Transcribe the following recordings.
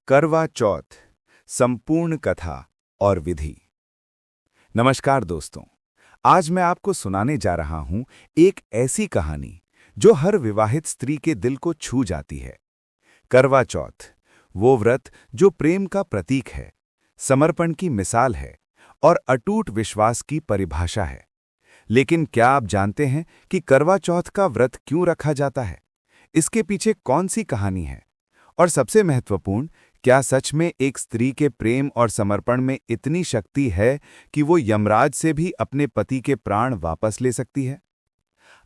करवा चौथ, संपूर्ण कथा और विधि। नमस्कार दोस्तों, आज मैं आपको सुनाने जा रहा हूं एक ऐसी कहानी जो हर विवाहित स्त्री के दिल को छू जाती है। करवा चौथ, वो व्रत जो प्रेम का प्रतीक है, समर्पण की मिसाल है और अटूट विश्वास की परिभाषा है। लेकिन क्या आप जानते हैं कि करवा चौथ का व्रत क्यों रखा जाता है? इसके पीछे कौन सी कहानी है? और सबसे महत्वपूर्ण, क्या सच में एक स्त्री के प्रेम और समर्पण में इतनी शक्ति है कि वो यमराज से भी अपने पति के प्राण वापस ले सकती है?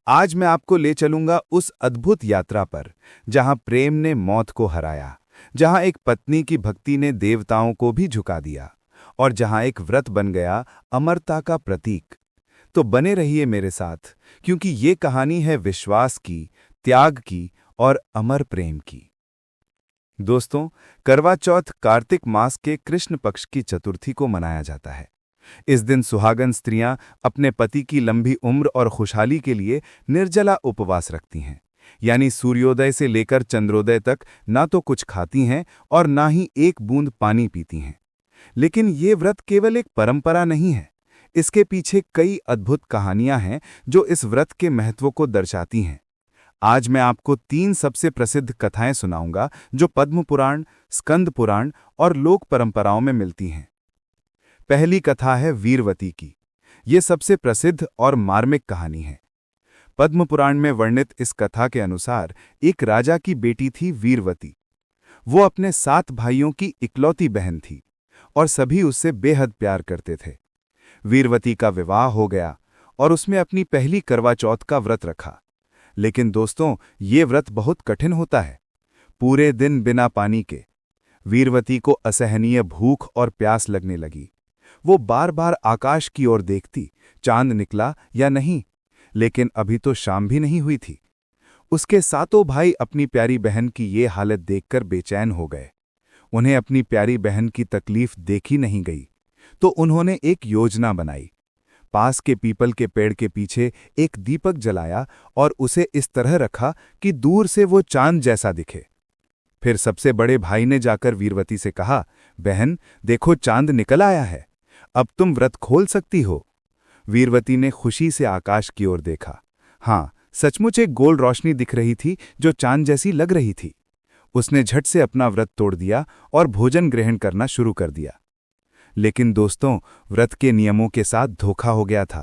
आज मैं आपको ले चलूंगा उस अद्भुत यात्रा पर जहां प्रेम ने मौत को हराया, जहां एक पत्नी की भक्ति ने देवताओं को भी झुका दिया और जहां एक व्रत बन गया अमरता का प्रतीक। तो बने रहिए मेरे साथ, क्योंकि ये कहानी है विश्वास की, त्याग की और अमर प्रेम की। दोस्तों, करवा चौथ कार्तिक मास के कृष्ण पक्ष की चतुर्थी को मनाया जाता है। इस दिन सुहागन स्त्रियां अपने पति की लंबी उम्र और खुशहाली के लिए निर्जला उपवास रखती हैं, यानी सूर्योदय से लेकर चंद्रोदय तक ना तो कुछ खाती हैं और ना ही एक बूंद पानी पीती हैं। लेकिन ये व्रत केवल एक परंपरा नहीं है, इसके पीछे कई अद्भुत कहानियां हैं जो इस व्रत के महत्व को दर्शाती हैं। आज मैं आपको 3 सबसे प्रसिद्ध कथाएं सुनाऊंगा जो पद्म पुराण, स्कंद पुराण और लोक परंपराओं में मिलती हैं। पहली कथा है वीरवती की। ये सबसे प्रसिद्ध और मार्मिक कहानी है। पद्म पुराण में वर्णित इस कथा के अनुसार एक राजा की बेटी थी वीरवती। वो अपने 7 भाइयों की इकलौती बहन थी और सभी उससे बेहद प्यार करते थे। वीरवती का विवाह हो गया और उसने अपनी पहली करवा चौथ का व्रत रखा। लेकिन दोस्तों, ये व्रत बहुत कठिन होता है। पूरे दिन बिना पानी के वीरवती को असहनीय भूख और प्यास लगने लगी। वो बार बार आकाश की ओर देखती, चांद निकला या नहीं, लेकिन अभी तो शाम भी नहीं हुई थी। उसके 7 भाई अपनी प्यारी बहन की ये हालत देखकर बेचैन हो गए। उन्हें अपनी प्यारी बहन की तकलीफ देखी नहीं गई, तो उन्होंने एक योजना बनाई। पास के पीपल के पेड़ के पीछे एक दीपक जलाया और उसे इस तरह रखा कि दूर से वो चांद जैसा दिखे। फिर सबसे बड़े भाई ने जाकर वीरवती से कहा, बहन देखो, चांद निकल आया है, अब तुम व्रत खोल सकती हो। वीरवती ने खुशी से आकाश की ओर देखा। हाँ, सचमुच एक गोल रोशनी दिख रही थी जो चांद जैसी लग रही थी। उसने झट से अपना व्रत तोड़ दिया और भोजन ग्रहण करना शुरू कर दिया। लेकिन दोस्तों, व्रत के नियमों के साथ धोखा हो गया था।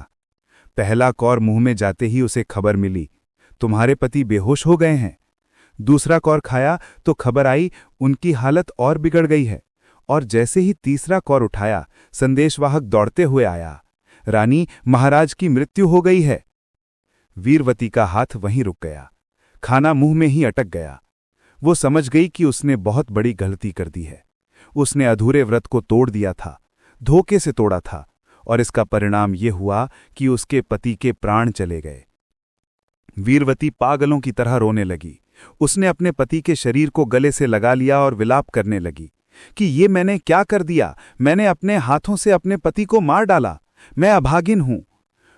पहला कौर मुंह में जाते ही उसे खबर मिली, तुम्हारे पति बेहोश हो गए हैं। दूसरा कौर खाया तो खबर आई, उनकी हालत और बिगड़ गई है। और जैसे ही तीसरा कौर उठाया, संदेशवाहक दौड़ते हुए आया, रानी, महाराज की मृत्यु हो गई है। वीरवती का हाथ वहीं रुक गया, खाना मुंह में ही अटक गया। वो समझ गई कि उसने बहुत बड़ी गलती कर दी है। उसने अधूरे व्रत को तोड़ दिया था, धोखे से तोड़ा था, और इसका परिणाम ये हुआ कि उसके पति के प्राण चले गए। वीरवती पागलों की तरह रोने लगी। उसने अपने पति के शरीर को गले से लगा लिया और विलाप करने लगी कि ये मैंने क्या कर दिया, मैंने अपने हाथों से अपने पति को मार डाला, मैं अभागिन हूं।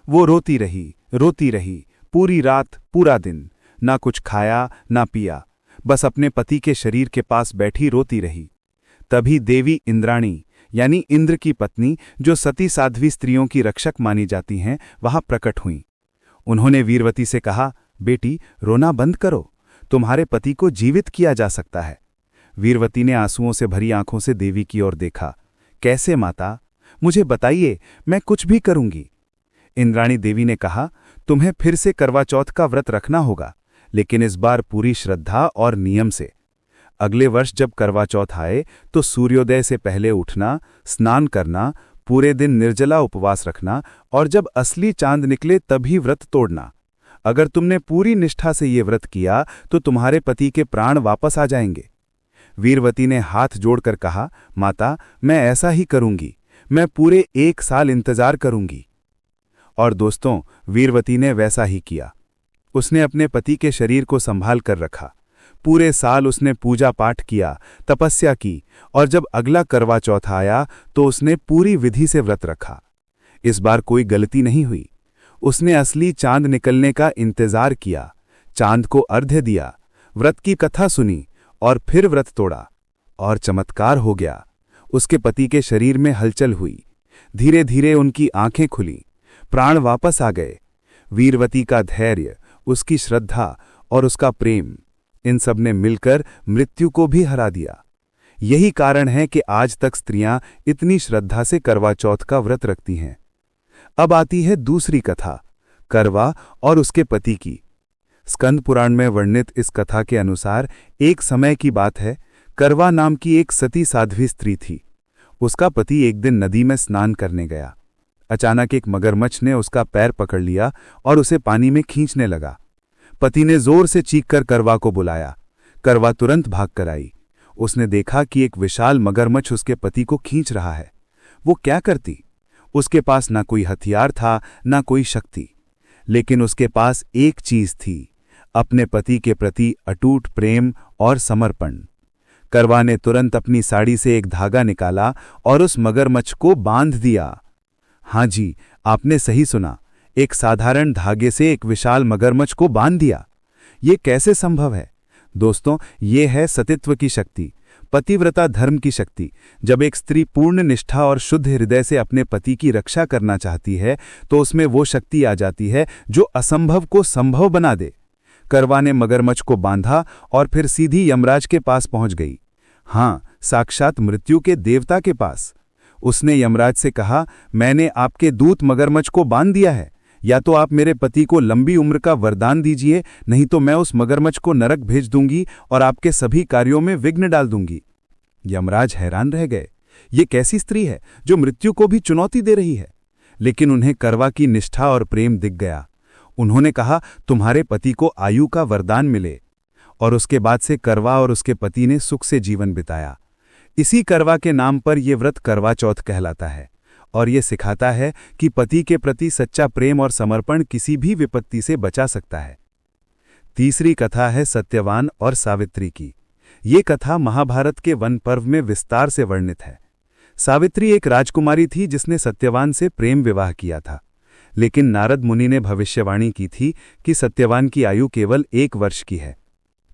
वो रोती रही, पूरी रात पूरा दिन, ना कुछ खाया ना पिया, बस अपने पति के शरीर के पास बैठी रोती रही। तभी देवी इंद्राणी, यानी इंद्र की पत्नी, जो सती साध्वी स्त्रियों की रक्षक मानी जाती हैं, वहां प्रकट हुईं। उन्होंने वीरवती से कहा, बेटी रोना बंद करो, तुम्हारे पति को जीवित किया जा सकता है। वीरवती ने आंसुओं से भरी आंखों से देवी की ओर देखा। कैसे माता, मुझे बताइए, मैं कुछ भी करूंगी। इंद्राणी देवी ने कहा, तुम्हें फिर से करवा चौथ का व्रत रखना होगा, लेकिन इस बार पूरी श्रद्धा और नियम से। अगले वर्ष जब करवा चौथ आए तो सूर्योदय से पहले उठना, स्नान करना, पूरे दिन निर्जला उपवास रखना और जब असली चांद निकले तभी व्रत तोड़ना। अगर तुमने पूरी निष्ठा से ये व्रत किया तो तुम्हारे पति के प्राण वापस आ जाएंगे। वीरवती ने हाथ जोड़कर कहा, माता, मैं ऐसा ही करूंगी, मैं पूरे 1 साल इंतजार करूंगी। और दोस्तों, वीरवती ने वैसा ही किया। उसने अपने पति के शरीर को संभाल कर रखा। पूरे साल उसने पूजा पाठ किया, तपस्या की, और जब अगला करवा चौथ आया तो उसने पूरी विधि से व्रत रखा। इस बार कोई गलती नहीं हुई। उसने असली चांद निकलने का इंतजार किया, चांद को अर्घ्य दिया, व्रत की कथा सुनी और फिर व्रत तोड़ा। और चमत्कार हो गया। उसके पति के शरीर में हलचल हुई। धीरे धीरे उनकी आंखें खुली, प्राण वापस आ गए। वीरवती का धैर्य, उसकी श्रद्धा और उसका प्रेम, इन सब ने मिलकर मृत्यु को भी हरा दिया। यही कारण है कि आज तक स्त्रियां इतनी श्रद्धा से करवा चौथ का व्रत रखती हैं। अब आती है दूसरी कथा, करवा और उसके पति की। स्कंद पुराण में वर्णित इस कथा के अनुसार एक समय की बात है, करवा नाम की एक सती साध्वी स्त्री थी। उसका पति एक दिन नदी में स्नान करने गया। अचानक एक मगरमच्छ ने उसका पैर पकड़ लिया और उसे पानी में खींचने लगा। पति ने जोर से चीखकर करवा को बुलाया। करवा तुरंत भाग कर आई। उसने देखा कि एक विशाल मगरमच्छ उसके पति को खींच रहा है। वो क्या करती? उसके पास ना कोई हथियार था, ना कोई शक्ति, लेकिन उसके पास एक चीज थी, अपने पति के प्रति अटूट प्रेम और समर्पण। करवा ने तुरंत अपनी साड़ी से एक धागा निकाला और उस मगरमच्छ को बांध दिया। हाँ जी, आपने सही सुना, एक साधारण धागे से एक विशाल मगरमच्छ को बांध दिया। ये कैसे संभव है? दोस्तों, ये है सतीत्व की शक्ति, पतिव्रता धर्म की शक्ति। जब एक स्त्री पूर्ण निष्ठा और शुद्ध हृदय से अपने पति की रक्षा करना चाहती है तो उसमें वो शक्ति आ जाती है जो असंभव को संभव बना दे। करवा ने मगरमच्छ को बांधा और फिर सीधी यमराज के पास पहुंच गई। हाँ, साक्षात मृत्यु के देवता के पास। उसने यमराज से कहा, मैंने आपके दूत मगरमच्छ को बांध दिया है, या तो आप मेरे पति को लंबी उम्र का वरदान दीजिए, नहीं तो मैं उस मगरमच्छ को नरक भेज दूंगी और आपके सभी कार्यों में विघ्न डाल दूंगी। यमराज हैरान रह गए। ये कैसी स्त्री है जो मृत्यु को भी चुनौती दे रही है? लेकिन उन्हें करवा की निष्ठा और प्रेम दिख गया। उन्होंने कहा, तुम्हारे पति को आयु का वरदान मिले। और उसके बाद से करवा और उसके पति ने सुख से जीवन बिताया। इसी करवा के नाम पर यह व्रत करवा चौथ कहलाता है और ये सिखाता है कि पति के प्रति सच्चा प्रेम और समर्पण किसी भी विपत्ति से बचा सकता है। तीसरी कथा है सत्यवान और सावित्री की। ये कथा महाभारत के वन पर्व में विस्तार से वर्णित है। सावित्री एक राजकुमारी थी जिसने सत्यवान से प्रेम विवाह किया था, लेकिन नारद मुनि ने भविष्यवाणी की थी कि सत्यवान की आयु केवल 1 वर्ष की है।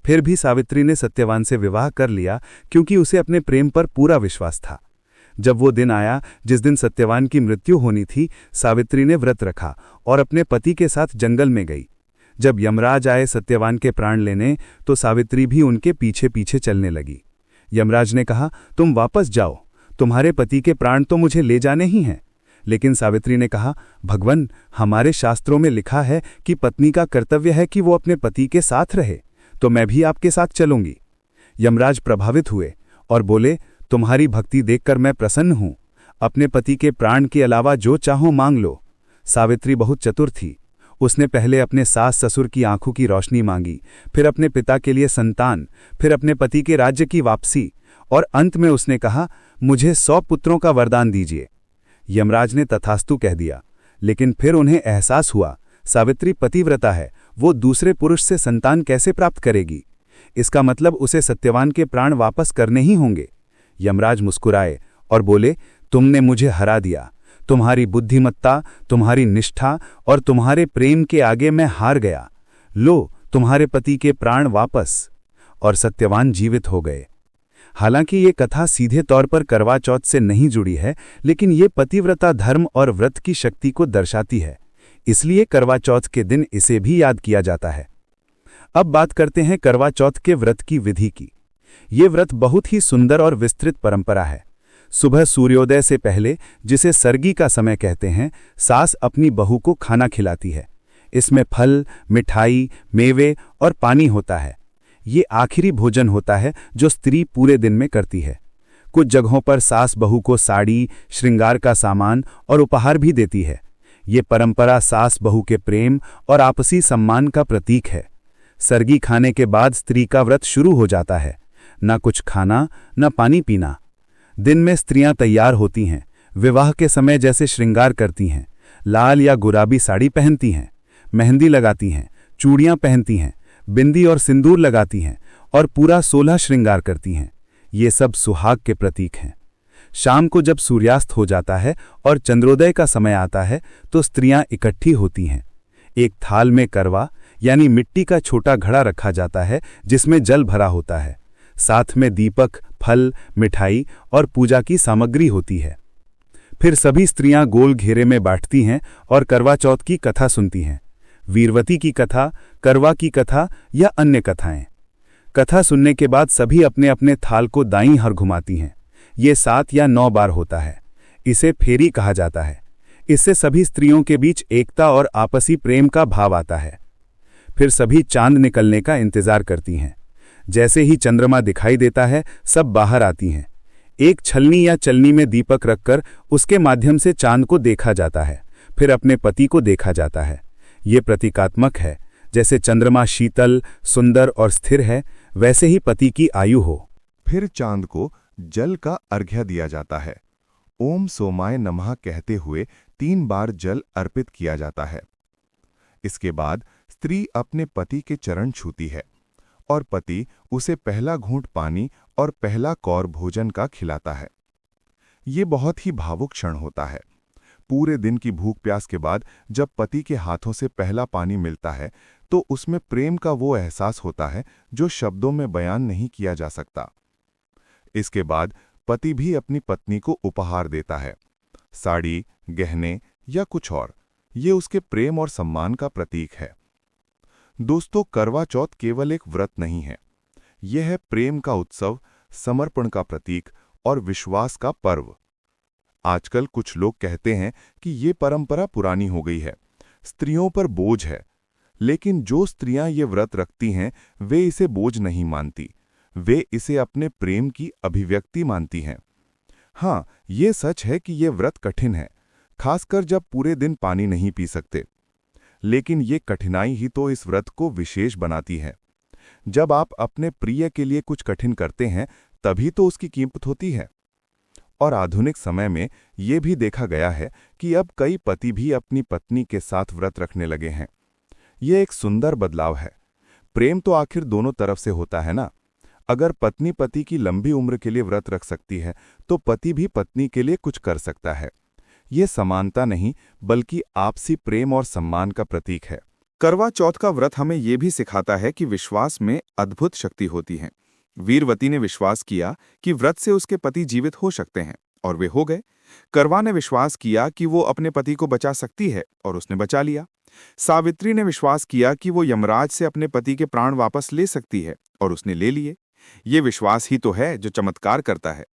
फिर भी सावित्री ने सत्यवान से विवाह कर लिया क्योंकि उसे अपने प्रेम पर पूरा विश्वास था। जब वो दिन आया जिस दिन सत्यवान की मृत्यु होनी थी, सावित्री ने व्रत रखा और अपने पति के साथ जंगल में गई। जब यमराज आए सत्यवान के प्राण लेने तो सावित्री भी उनके पीछे पीछे चलने लगी। यमराज ने कहा, तुम वापस जाओ, तुम्हारे पति के प्राण तो मुझे ले जाने ही हैं। लेकिन सावित्री ने कहा, भगवान, हमारे शास्त्रों में लिखा है कि पत्नी का कर्तव्य है कि वो अपने पति के साथ रहे, तो मैं भी आपके साथ चलूंगी। यमराज प्रभावित हुए और बोले, तुम्हारी भक्ति देखकर मैं प्रसन्न हूं। अपने पति के प्राण के अलावा जो चाहो मांग लो। सावित्री बहुत चतुर थी। उसने पहले अपने सास ससुर की आंखों की रोशनी मांगी, फिर अपने पिता के लिए संतान, फिर अपने पति के राज्य की वापसी और अंत में उसने कहा, मुझे 100 पुत्रों का वरदान दीजिए। यमराज ने तथास्तु कह दिया, लेकिन फिर उन्हें एहसास हुआ, सावित्री पतिव्रता है, वो दूसरे पुरुष से संतान कैसे प्राप्त करेगी? इसका मतलब उसे सत्यवान के प्राण वापस करने ही होंगे। यमराज मुस्कुराए और बोले, तुमने मुझे हरा दिया। तुम्हारी बुद्धिमत्ता, तुम्हारी निष्ठा और तुम्हारे प्रेम के आगे मैं हार गया। लो, तुम्हारे पति के प्राण वापस। और सत्यवान जीवित हो गए। हालांकि ये कथा सीधे तौर पर करवा चौथ से नहीं जुड़ी है, लेकिन ये पतिव्रता धर्म और व्रत की शक्ति को दर्शाती है। इसलिए करवा चौथ के दिन इसे भी याद किया जाता है। अब बात करते हैं करवा चौथ के व्रत की विधि की। ये व्रत बहुत ही सुंदर और विस्तृत परंपरा है। सुबह सूर्योदय से पहले, जिसे सरगी का समय कहते हैं, सास अपनी बहू को खाना खिलाती है। इसमें फल, मिठाई, मेवे और पानी होता है। ये आखिरी भोजन होता है जो स्त्री पूरे दिन में करती है। कुछ जगहों पर सास बहू को साड़ी, श्रृंगार का सामान और उपहार भी देती है। ये परंपरा सास बहू के प्रेम और आपसी सम्मान का प्रतीक है। सरगी खाने के बाद स्त्री का व्रत शुरू हो जाता है। ना कुछ खाना, ना पानी पीना। दिन में स्त्रियां तैयार होती हैं, विवाह के समय जैसे श्रृंगार करती हैं। लाल या गुलाबी साड़ी पहनती हैं, मेहंदी लगाती हैं, चूड़ियां पहनती हैं, बिंदी और सिंदूर लगाती हैं और पूरा 16 श्रृंगार करती हैं। ये सब सुहाग के प्रतीक हैं। शाम को जब सूर्यास्त हो जाता है और चंद्रोदय का समय आता है तो स्त्रियां इकट्ठी होती हैं। एक थाल में करवा यानी मिट्टी का छोटा घड़ा रखा जाता है जिसमें जल भरा होता है। साथ में दीपक, फल, मिठाई और पूजा की सामग्री होती है। फिर सभी स्त्रियां गोल घेरे में बैठती हैं और करवा चौथ की कथा सुनती हैं। वीरवती की कथा, करवा की कथा या अन्य कथाएं। कथा सुनने के बाद सभी अपने अपने थाल को दाईं ओर घुमाती हैं। ये 7 या 9 बार होता है। इसे फेरी कहा जाता है। इससे सभी स्त्रियों के बीच एकता और आपसी प्रेम का भाव आता है। फिर सभी चांद निकलने का इंतजार करती हैं। जैसे ही चंद्रमा दिखाई देता है, सब बाहर आती हैं। एक छलनी या चलनी में दीपक रखकर उसके माध्यम से चांद को देखा जाता है। फिर अपने पति को देखा जाता है। ये प्रतीकात्मक है। जैसे चंद्रमा शीतल, सुंदर और स्थिर है, वैसे ही पति की आयु हो। फिर चांद को जल का अर्घ्य दिया जाता है। ओम सोमाय नमः कहते हुए 3 बार जल अर्पित किया जाता है। इसके बाद स्त्री अपने पति के चरण छूती है और पति उसे पहला घूंट पानी और पहला कौर भोजन का खिलाता है। ये बहुत ही भावुक क्षण होता है। पूरे दिन की भूख प्यास के बाद जब पति के हाथों से पहला पानी मिलता है तो उसमें प्रेम का वो एहसास होता है जो शब्दों में बयान नहीं किया जा सकता। इसके बाद पति भी अपनी पत्नी को उपहार देता है, साड़ी, गहने या कुछ और। ये उसके प्रेम और सम्मान का प्रतीक है। दोस्तों, करवा चौथ केवल एक व्रत नहीं है। यह है प्रेम का उत्सव, समर्पण का प्रतीक और विश्वास का पर्व। आजकल कुछ लोग कहते हैं कि ये परंपरा पुरानी हो गई है, स्त्रियों पर बोझ है। लेकिन जो स्त्रियां ये व्रत रखती हैं, वे इसे बोझ नहीं मानती। वे इसे अपने प्रेम की अभिव्यक्ति मानती हैं। हाँ, ये सच है कि ये व्रत कठिन है, खासकर जब पूरे दिन पानी नहीं पी सकते। लेकिन ये कठिनाई ही तो इस व्रत को विशेष बनाती है। जब आप अपने प्रिय के लिए कुछ कठिन करते हैं, तभी तो उसकी कीमत होती है। और आधुनिक समय में ये भी देखा गया है कि अब कई पति भी अपनी पत्नी के साथ व्रत रखने लगे हैं। ये एक सुंदर बदलाव है। प्रेम तो आखिर दोनों तरफ से होता है ना। अगर पत्नी पति की लंबी उम्र के लिए व्रत रख सकती है, तो पति भी पत्नी के लिए कुछ कर सकता है। ये समानता नहीं, बल्कि आपसी प्रेम और सम्मान का प्रतीक है। करवा चौथ का व्रत हमें ये भी सिखाता है कि विश्वास में अद्भुत शक्ति होती है। वीरवती ने विश्वास किया कि व्रत से उसके पति जीवित हो सकते हैं, और वे हो गए। करवा ने विश्वास किया कि वो अपने पति को बचा सकती है, और उसने बचा लिया। सावित्री ने विश्वास किया कि वो यमराज से अपने पति के प्राण वापस ले सकती है, और उसने ले लिए। ये विश्वास ही तो है जो चमत्कार करता है।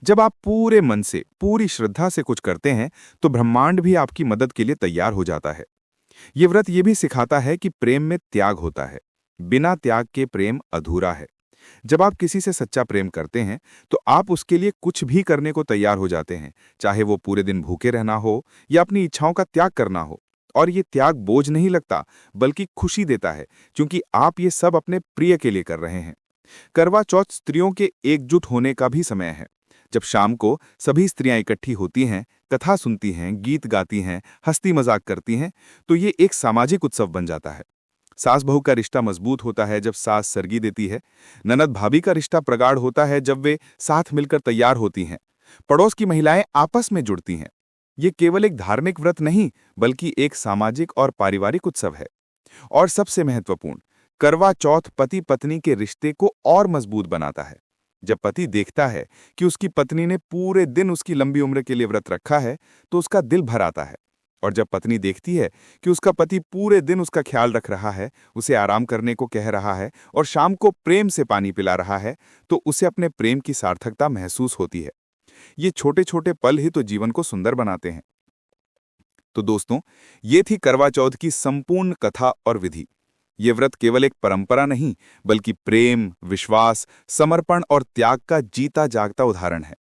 जब आप पूरे मन से, पूरी श्रद्धा से कुछ करते हैं, तो ब्रह्मांड भी आपकी मदद के लिए तैयार हो जाता है। ये व्रत ये भी सिखाता है कि प्रेम में त्याग होता है। बिना त्याग के प्रेम अधूरा है। जब आप किसी से सच्चा प्रेम करते हैं, तो आप उसके लिए कुछ भी करने को तैयार हो जाते हैं, चाहे वो पूरे दिन भूखे रहना हो या अपनी इच्छाओं का त्याग करना हो। और ये त्याग बोझ नहीं लगता, बल्कि खुशी देता है, क्योंकि आप ये सब अपने प्रिय के लिए कर रहे हैं। करवा चौथ स्त्रियों के एकजुट होने का भी समय है। जब शाम को सभी स्त्रियां इकट्ठी होती हैं, कथा सुनती हैं, गीत गाती हैं, हंसी मजाक करती हैं, तो ये एक सामाजिक उत्सव बन जाता है। सास बहू का रिश्ता मजबूत होता है जब सास सरगी देती है। ननद भाभी का रिश्ता प्रगाढ़ होता है जब वे साथ मिलकर तैयार होती हैं। पड़ोस की महिलाएं आपस में जुड़ती हैं। ये केवल एक धार्मिक व्रत नहीं, बल्कि एक सामाजिक और पारिवारिक उत्सव है। और सबसे महत्वपूर्ण, करवा चौथ पति पत्नी के रिश्ते को और मजबूत बनाता है। जब पति देखता है कि उसकी पत्नी ने पूरे दिन उसकी लंबी उम्र के लिए व्रत रखा है, तो उसका दिल भर आता है। और जब पत्नी देखती है कि उसका पति पूरे दिन उसका ख्याल रख रहा है, उसे आराम करने को कह रहा है और शाम को प्रेम से पानी पिला रहा है, तो उसे अपने प्रेम की सार्थकता महसूस होती है। ये छोटे छोटे पल ही तो जीवन को सुंदर बनाते हैं। तो दोस्तों, ये थी करवा चौथ की संपूर्ण कथा और विधि। ये व्रत केवल एक परंपरा नहीं, बल्कि प्रेम, विश्वास, समर्पण और त्याग का जीता जागता उदाहरण है।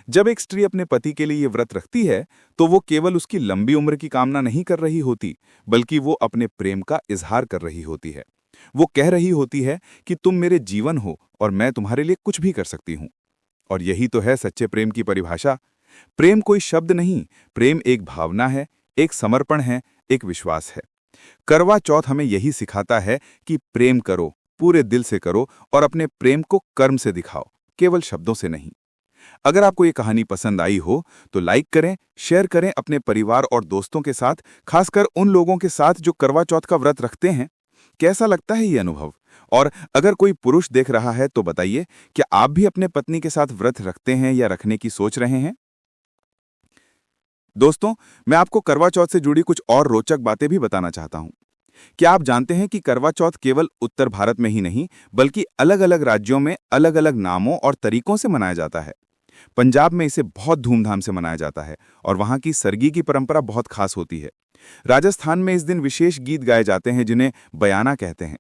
जब एक स्त्री अपने पति के लिए ये व्रत रखती है, तो वो केवल उसकी लंबी उम्र की कामना नहीं कर रही होती, बल्कि वो अपने प्रेम का इजहार कर रही होती है। वो कह रही होती है कि तुम मेरे जीवन हो और मैं तुम्हारे लिए कुछ भी कर सकती हूं। और यही तो है सच्चे प्रेम की परिभाषा। प्रेम कोई शब्द नहीं, प्रेम एक भावना है, एक समर्पण है, एक विश्वास है। करवा चौथ हमें यही सिखाता है कि प्रेम करो, पूरे दिल से करो और अपने प्रेम को कर्म से दिखाओ, केवल शब्दों से नहीं। अगर आपको ये कहानी पसंद आई हो तो लाइक करें, शेयर करें अपने परिवार और दोस्तों के साथ, खासकर उन लोगों के साथ जो करवा चौथ का व्रत रखते हैं। कैसा लगता है ये अनुभव? और अगर कोई पुरुष देख रहा है तो बताइए, क्या आप भी अपने पत्नी के साथ व्रत रखते हैं या रखने की सोच रहे हैं? दोस्तों, मैं आपको करवा चौथ से जुड़ी कुछ और रोचक बातें भी बताना चाहता हूं। क्या आप जानते हैं कि करवा चौथ केवल उत्तर भारत में ही नहीं, बल्कि अलग-अलग राज्यों में अलग-अलग नामों और तरीकों से मनाया जाता है। पंजाब में इसे बहुत धूमधाम से मनाया जाता है और वहां की सरगी की परंपरा बहुत खास होती है। राजस्थान में इस दिन विशेष गीत गाए जाते हैं जिन्हें बयाना कहते हैं।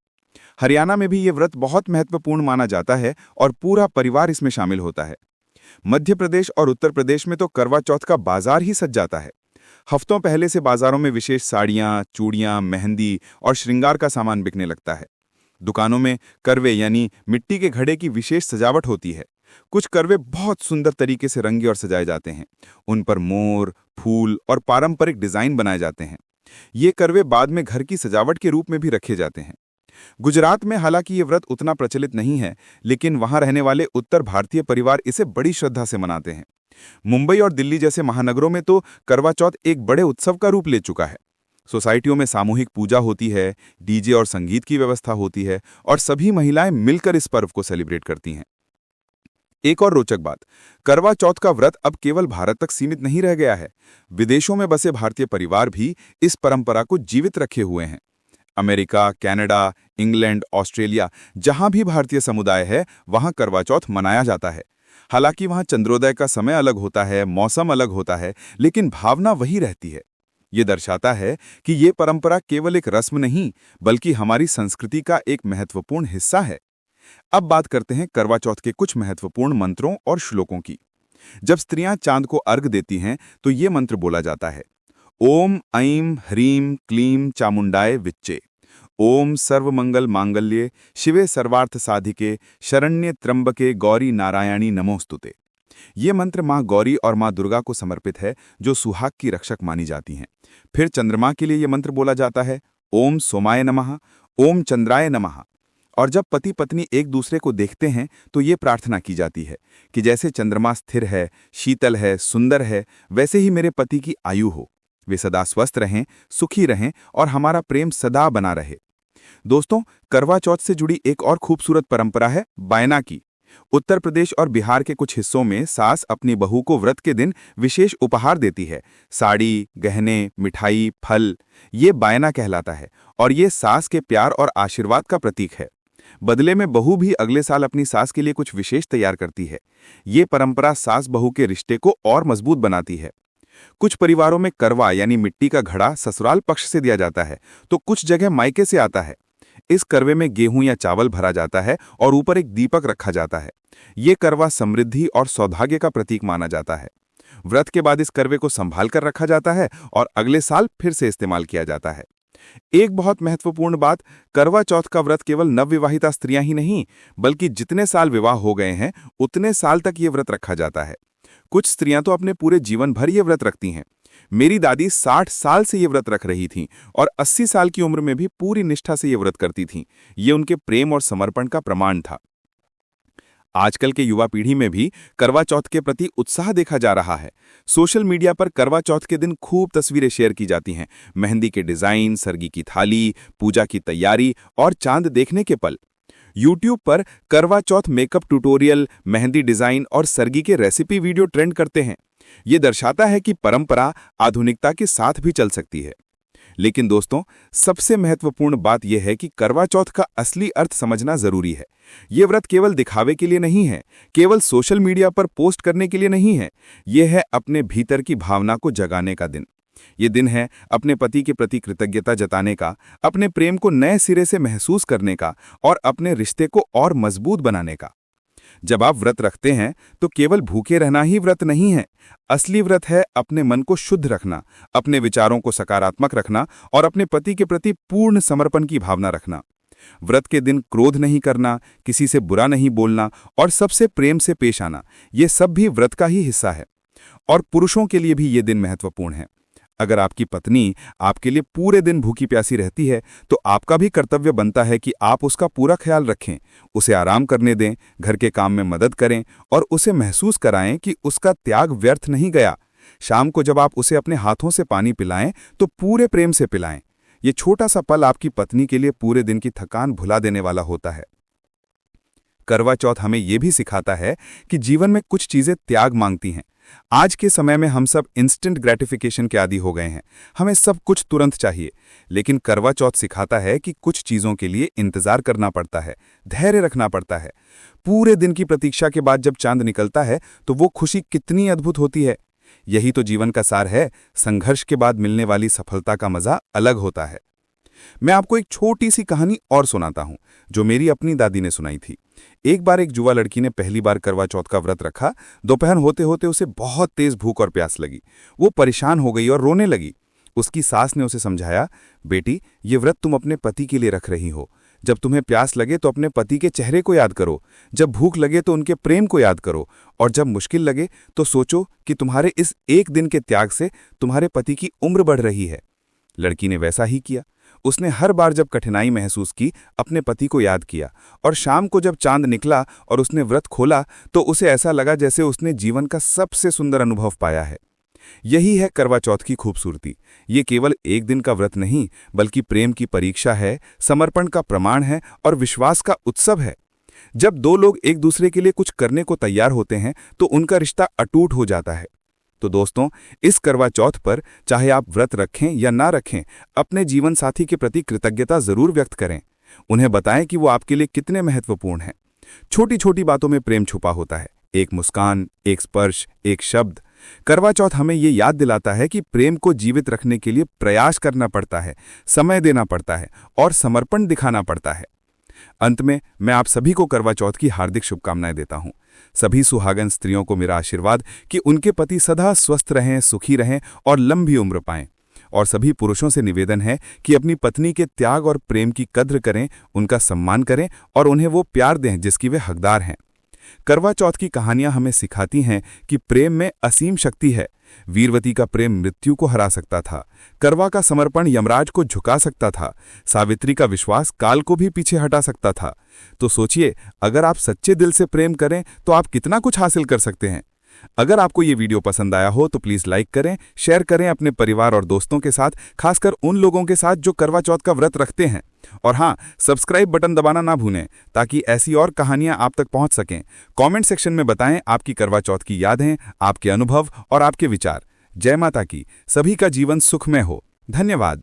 हरियाणा में भी ये व्रत बहुत महत्वपूर्ण माना जाता है और पूरा परिवार इसमें शामिल होता है। मध्य प्रदेश और उत्तर प्रदेश में तो करवा चौथ का बाजार ही सज जाता है। हफ्तों पहले से बाजारों में विशेष साड़ियां, चूड़ियां, मेहंदी और श्रृंगार का सामान बिकने लगता है। दुकानों में करवे यानी मिट्टी के घड़े की विशेष सजावट होती है। कुछ करवे बहुत सुंदर तरीके से रंगे और सजाए जाते हैं। उन पर मोर, फूल और पारंपरिक डिजाइन बनाए जाते हैं। ये करवे बाद में घर की सजावट के रूप में भी रखे जाते हैं। गुजरात में हालांकि ये व्रत उतना प्रचलित नहीं है, लेकिन वहां रहने वाले उत्तर भारतीय परिवार इसे बड़ी श्रद्धा से मनाते हैं। मुंबई और दिल्ली जैसे महानगरों में तो करवा चौथ एक बड़े उत्सव का रूप ले चुका है। सोसाइटियों में सामूहिक पूजा होती है, डीजे और संगीत की व्यवस्था होती है और सभी महिलाएं मिलकर इस पर्व को सेलिब्रेट करती हैं। एक और रोचक बात, करवा चौथ का व्रत अब केवल भारत तक सीमित नहीं रह गया है। विदेशों में बसे भारतीय परिवार भी इस परंपरा को जीवित रखे हुए हैं। अमेरिका, कनाडा, इंग्लैंड, ऑस्ट्रेलिया, जहां भी भारतीय समुदाय है, वहां करवा चौथ मनाया जाता है। हालांकि वहां चंद्रोदय का समय अलग होता है, मौसम अलग होता है, लेकिन भावना वही रहती है। ये दर्शाता है कि ये परंपरा केवल एक रस्म नहीं, बल्कि हमारी संस्कृति का एक महत्वपूर्ण हिस्सा है। अब बात करते हैं करवा चौथ के कुछ महत्वपूर्ण मंत्रों और श्लोकों की। जब स्त्रियां चांद को अर्घ देती हैं, तो ये मंत्र बोला जाता है, ओम ऐं ह्रीं क्लीं चामुंडाय विच्चे। ओम सर्वमंगल मांगल्ये शिवे सर्वार्थ साधिके शरण्ये त्र्यंबके गौरी नारायणी नमोस्तुते। ये मंत्र मां गौरी और मां दुर्गा को समर्पित है, जो सुहाग की रक्षक मानी जाती हैं। फिर चंद्रमा के लिए ये मंत्र बोला जाता है, ओम सोमाय नमः, ओम चंद्राय नमः। और जब पति पत्नी एक दूसरे को देखते हैं तो ये प्रार्थना की जाती है कि जैसे चंद्रमा स्थिर है, शीतल है, सुंदर है, वैसे ही मेरे पति की आयु हो। वे सदा स्वस्थ रहें, सुखी रहें और हमारा प्रेम सदा बना रहे। दोस्तों, करवा चौथ से जुड़ी एक और खूबसूरत परंपरा है बायना की। उत्तर प्रदेश और बिहार के कुछ हिस्सों में सास अपनी बहू को व्रत के दिन विशेष उपहार देती है। साड़ी, गहने, मिठाई, फल, ये बायना कहलाता है और ये सास के प्यार और आशीर्वाद का प्रतीक है। बदले में बहू भी अगले साल अपनी सास के लिए कुछ विशेष तैयार करती है। ये परंपरा सास बहू के रिश्ते को और मजबूत बनाती है। कुछ परिवारों में करवा यानी मिट्टी का घड़ा ससुराल पक्ष से दिया जाता है, तो कुछ जगह मायके से आता है। इस करवे में गेहूं या चावल भरा जाता है और ऊपर एक दीपक रखा जाता है। ये करवा समृद्धि और सौभाग्य का प्रतीक माना जाता है। व्रत के बाद इस करवे को संभाल कर रखा जाता है और अगले साल फिर से इस्तेमाल किया जाता है। एक बहुत महत्वपूर्ण बात, करवा चौथ का व्रत केवल नवविवाहिता स्त्रियां ही नहीं, बल्कि जितने साल विवाह हो गए हैं उतने साल तक ये व्रत रखा जाता है। कुछ स्त्रियां तो अपने पूरे जीवन भर ये व्रत रखती हैं। मेरी दादी 60 साल से ये व्रत रख रही थीं और 80 साल की उम्र में भी पूरी निष्ठा से ये व्रत करती थीं। ये उनके प्रेम और समर्पण का प्रमाण था। आजकल के युवा पीढ़ी में भी करवा चौथ के प्रति उत्साह देखा जा रहा है। सोशल मीडिया पर करवा चौथ के दिन खूब तस्वीरें शेयर की जाती हैं। मेहंदी के डिजाइन, सरगी की थाली, पूजा की तैयारी और चांद देखने के पल। यूट्यूब पर करवा चौथ मेकअप ट्यूटोरियल, मेहंदी डिजाइन और सरगी के रेसिपी वीडियो ट्रेंड करते हैं। ये दर्शाता है कि परंपरा आधुनिकता के साथ भी चल सकती है। लेकिन दोस्तों, सबसे महत्वपूर्ण बात यह है कि करवा चौथ का असली अर्थ समझना जरूरी है। ये व्रत केवल दिखावे के लिए नहीं है, केवल सोशल मीडिया पर पोस्ट करने के लिए नहीं है। यह है अपने भीतर की भावना को जगाने का दिन। ये दिन है अपने पति के प्रति कृतज्ञता जताने का, अपने प्रेम को नए सिरे से महसूस करने का और अपने रिश्ते को और मजबूत बनाने का। जब आप व्रत रखते हैं तो केवल भूखे रहना ही व्रत नहीं है। असली व्रत है अपने मन को शुद्ध रखना, अपने विचारों को सकारात्मक रखना और अपने पति के प्रति पूर्ण समर्पण की भावना रखना। व्रत के दिन क्रोध नहीं करना, किसी से बुरा नहीं बोलना और सबसे प्रेम से पेश आना, ये सब भी व्रत का ही हिस्सा है। और पुरुषों के लिए भी ये दिन महत्वपूर्ण है। अगर आपकी पत्नी आपके लिए पूरे दिन भूखी प्यासी रहती है तो आपका भी कर्तव्य बनता है कि आप उसका पूरा ख्याल रखें, उसे आराम करने दें, घर के काम में मदद करें और उसे महसूस कराएं कि उसका त्याग व्यर्थ नहीं गया। शाम को जब आप उसे अपने हाथों से पानी पिलाएं तो पूरे प्रेम से पिलाएं। ये छोटा सा पल आपकी पत्नी के लिए पूरे दिन की थकान भुला देने वाला होता है। करवा चौथ हमें ये भी सिखाता है कि जीवन में कुछ चीजें त्याग मांगती हैं। आज के समय में हम सब इंस्टेंट ग्रेटिफिकेशन के आदी हो गए हैं, हमें सब कुछ तुरंत चाहिए। लेकिन करवा चौथ सिखाता है कि कुछ चीजों के लिए इंतजार करना पड़ता है, धैर्य रखना पड़ता है। पूरे दिन की प्रतीक्षा के बाद जब चांद निकलता है तो वो खुशी कितनी अद्भुत होती है। यही तो जीवन का सार है। संघर्ष के बाद मिलने वाली सफलता का मजा अलग होता है। मैं आपको एक छोटी सी कहानी और सुनाता हूं जो मेरी अपनी दादी ने सुनाई थी। एक बार एक युवा लड़की ने पहली बार करवा चौथ का व्रत रखा। दोपहर होते होते उसे बहुत तेज भूख और प्यास लगी। वो परेशान हो गई और रोने लगी। उसकी सास ने उसे समझाया, बेटी, ये व्रत तुम अपने पति के लिए रख रही हो। जब तुम्हें प्यास लगे तो अपने पति के चेहरे को याद करो, जब भूख लगे तो उनके प्रेम को याद करो, और जब मुश्किल लगे तो सोचो कि तुम्हारे इस एक दिन के त्याग से तुम्हारे पति की उम्र बढ़ रही है। लड़की ने वैसा ही किया। उसने हर बार जब कठिनाई महसूस की अपने पति को याद किया, और शाम को जब चांद निकला और उसने व्रत खोला तो उसे ऐसा लगा जैसे उसने जीवन का सबसे सुंदर अनुभव पाया है। यही है करवा चौथ की खूबसूरती। ये केवल एक दिन का व्रत नहीं, बल्कि प्रेम की परीक्षा है, समर्पण का प्रमाण है और विश्वास का उत्सव है। जब दो लोग एक दूसरे के लिए कुछ करने को तैयार होते हैं तो उनका रिश्ता अटूट हो जाता है। तो दोस्तों, इस करवा चौथ पर चाहे आप व्रत रखें या ना रखें, अपने जीवन साथी के प्रति कृतज्ञता जरूर व्यक्त करें। उन्हें बताएं कि वो आपके लिए कितने महत्वपूर्ण हैं। छोटी छोटी बातों में प्रेम छुपा होता है। एक मुस्कान, एक स्पर्श, एक शब्द। करवा चौथ हमें ये याद दिलाता है कि प्रेम को जीवित रखने के लिए प्रयास करना पड़ता है, समय देना पड़ता है और समर्पण दिखाना पड़ता है। अंत में मैं आप सभी को करवा चौथ की हार्दिक शुभकामनाएं देता हूं। सभी सुहागन स्त्रियों को मेरा आशीर्वाद कि उनके पति सदा स्वस्थ रहें, सुखी रहें और लंबी उम्र पाएं। और सभी पुरुषों से निवेदन है कि अपनी पत्नी के त्याग और प्रेम की कद्र करें, उनका सम्मान करें और उन्हें वो प्यार दें जिसकी वे हकदार हैं। करवा चौथ की कहानियां हमें सिखाती हैं कि प्रेम में असीम शक्ति है। वीरवती का प्रेम मृत्यु को हरा सकता था, करवा का समर्पण यमराज को झुका सकता था, सावित्री का विश्वास काल को भी पीछे हटा सकता था। तो सोचिए, अगर आप सच्चे दिल से प्रेम करें तो आप कितना कुछ हासिल कर सकते हैं। अगर आपको ये वीडियो पसंद आया हो तो प्लीज़ लाइक करें, शेयर करें अपने परिवार और दोस्तों के साथ, खासकर उन लोगों के साथ जो करवा चौथ का व्रत रखते हैं। और हाँ, सब्सक्राइब बटन दबाना ना भूलें ताकि ऐसी और कहानियां आप तक पहुंच सकें। कमेंट सेक्शन में बताएं आपकी करवा चौथ की यादें, आपके अनुभव और आपके विचार। जय माता की। सभी का जीवन सुखमय हो। धन्यवाद।